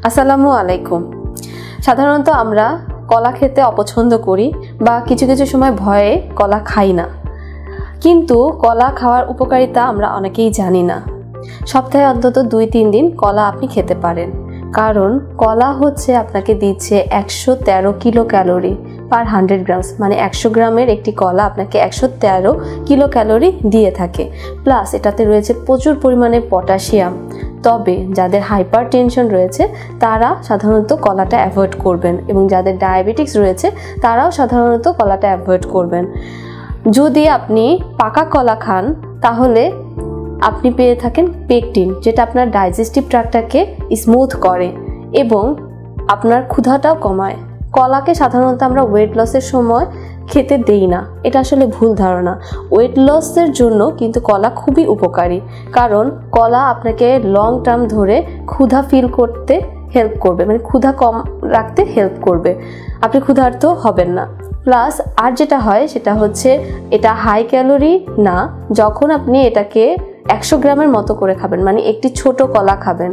আসসালামু আলাইকুম। সাধারণত আমরা কলা খেতে অপছন্দ করি বা কিছু কিছু সময় ভয়ে কলা খাই না, কিন্তু কলা খাওয়ার উপকারিতা আমরা অনেকেই জানি না। সপ্তাহে অন্তত 2-3 দিন কলা আপনি খেতে পারেন, কারণ কলা হচ্ছে আপনাকে দিচ্ছে 113 কিলো ক্যালোরি পার 100 গ্রামস, মানে 100 গ্রামের একটি কলা আপনাকে 113 কিলো ক্যালোরি দিয়ে থাকে। প্লাস এটাতে রয়েছে প্রচুর পরিমাণে পটাশিয়াম। তবে যাদের হাইপার টেনশন রয়েছে তারা সাধারণত কলাটা অ্যাভয়েড করবেন, এবং যাদের ডায়াবেটিক্স রয়েছে তারাও সাধারণত কলাটা অ্যাভয়েড করবেন। যদি আপনি পাকা কলা খান তাহলে আপনি পেয়ে থাকেন পেকটিন, যেটা আপনার ডাইজেস্টিভ ট্র্যাক্টটাকে স্মুথ করে এবং আপনার ক্ষুধাটাও কমায়। কলাকে সাধারণত আমরা ওয়েট লসের সময় খেতে দেই না, এটা আসলে ভুল ধারণা। ওয়েট লসের জন্য কিন্তু কলা খুবই উপকারী, কারণ কলা আপনাকে লং টার্ম ধরে ক্ষুধা ফিল করতে হেল্প করবে, মানে ক্ষুধা কম রাখতে হেল্প করবে, আপনি ক্ষুধার্ত হবেন না। প্লাস আর যেটা হয় সেটা হচ্ছে এটা হাই ক্যালোরি না। যখন আপনি এটাকে 100 গ্রামের মতো করে খাবেন, মানে একটি ছোট কলা খাবেন।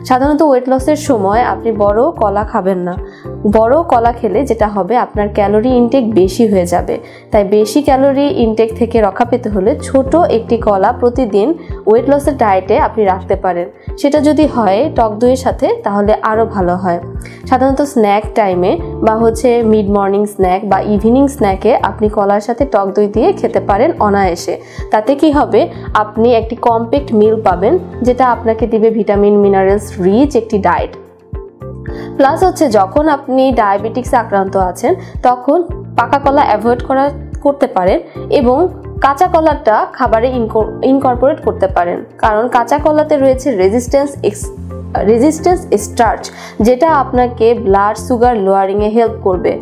সাধারণত ওয়েট লসের সময় আপনি বড় কলা খাবেন না। বড় কলা খেলে যেটা হবে আপনার ক্যালোরি ইনটেক বেশি হয়ে যাবে। তাই বেশি ক্যালোরি ইনটেক থেকে রক্ষা পেতে হলে ছোট একটি কলা প্রতিদিন ওয়েট লসের ডায়েটে আপনি রাখতে পারেন। সেটা যদি হয় টক দইয়ের সাথে তাহলে আরও ভালো হয়। সাধারণত স্ন্যাক টাইমে বা মিড মর্নিং স্ন্যাক বা ইভিনিং স্ন্যাকে আপনি কলার সাথে টক দই দিয়ে খেতে পারেন অনায়াসে। তাতে কি হবে, আপনি একটি কমপ্যাক্ট মিল পাবেন, যেটা আপনাকে দিবে ভিটামিন মিনারেলস রিচ একটি ডায়েট। প্লাস যখন আপনি ডায়াবেটিক্সে আক্রান্ত আছেন তখন পাকা কলা অ্যাভয়েড করতে পারেন এবং কাঁচা কলাটা খাবারে ইনকর্পোরেট করতে পারেন, কারণ কাঁচা কলাতে রয়েছে রেজিস্ট্যান্স স্টার্চ, যেটা আপনাকে ব্লাড সুগার লোয়ারিংয়ে হেল্প করবে।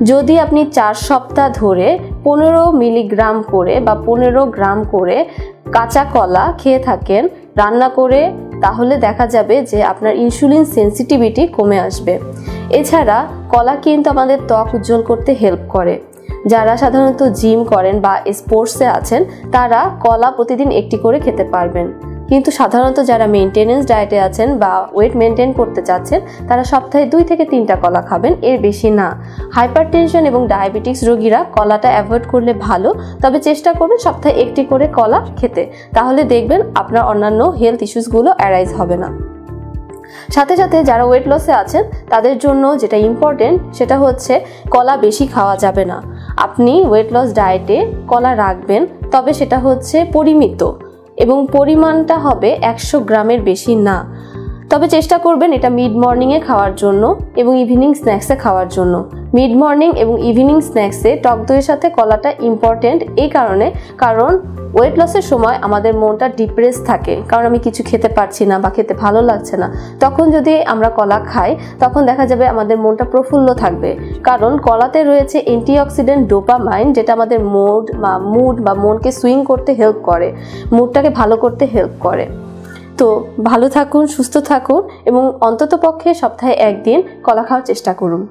যদি আপনি 4 সপ্তাহ ধরে 15 মিলিগ্রাম করে বা 15 গ্রাম করে কাঁচা কলা খেয়ে থাকেন রান্না করে, তাহলে দেখা যাবে যে আপনার ইনসুলিন সেন্সিটিভিটি কমে আসবে। এছাড়া কলা কিন্তু আমাদের ত্বক উজ্জ্বল করতে হেল্প করে। যারা সাধারণত জিম করেন বা স্পোর্টসে আছেন তারা কলা প্রতিদিন একটি করে খেতে পারবেন, কিন্তু সাধারণত যারা মেনটেনেন্স ডায়েটে আছেন বা ওয়েট মেনটেন করতে চাচ্ছেন তারা সপ্তাহে 2 থেকে 3টা কলা খাবেন, এর বেশি না। হাইপারটেনশন এবং ডায়াবেটিক্স রোগীরা কলাটা অ্যাভয়েড করলে ভালো, তবে চেষ্টা করবেন সপ্তাহে একটি করে কলা খেতে, তাহলে দেখবেন আপনার অন্যান্য হেলথ ইস্যুসগুলো অ্যারাইজ হবে না। সাথে সাথে যারা ওয়েট লসে আছেন তাদের জন্য যেটা ইম্পর্টেন্ট সেটা হচ্ছে কলা বেশি খাওয়া যাবে না। আপনি ওয়েট লস ডায়েটে কলা রাখবেন, তবে সেটা পরিমিত এবং পরিমাণটা হবে 100 গ্রামের বেশি না। তবে চেষ্টা করবেন এটা মিড মর্নিংয়ে খাওয়ার জন্য এবং ইভিনিং স্ন্যাক্সে খাওয়ার জন্য। মিড মর্নিং এবং ইভিনিং স্ন্যাক্সে টক দইয়ের সাথে কলাটা ইম্পর্টেন্ট এই কারণ ওয়েট লসের সময় আমাদের মনটা ডিপ্রেস থাকে, কারণ আমি কিছু খেতে পারছি না বা খেতে ভালো লাগছে না। তখন যদি আমরা কলা খাই তখন দেখা যাবে আমাদের মনটা প্রফুল্ল থাকবে, কারণ কলাতে রয়েছে অ্যান্টিঅক্সিডেন্ট ডোপামাইন, যেটা আমাদের মুড বা মনকে সুইং করতে হেল্প করে, মুডটাকে ভালো করতে হেল্প করে। তো ভালো থাকুন, সুস্থ থাকুন এবং অন্ততপক্ষে সপ্তাহে 1 দিন কলা খাওয়ার চেষ্টা করুন।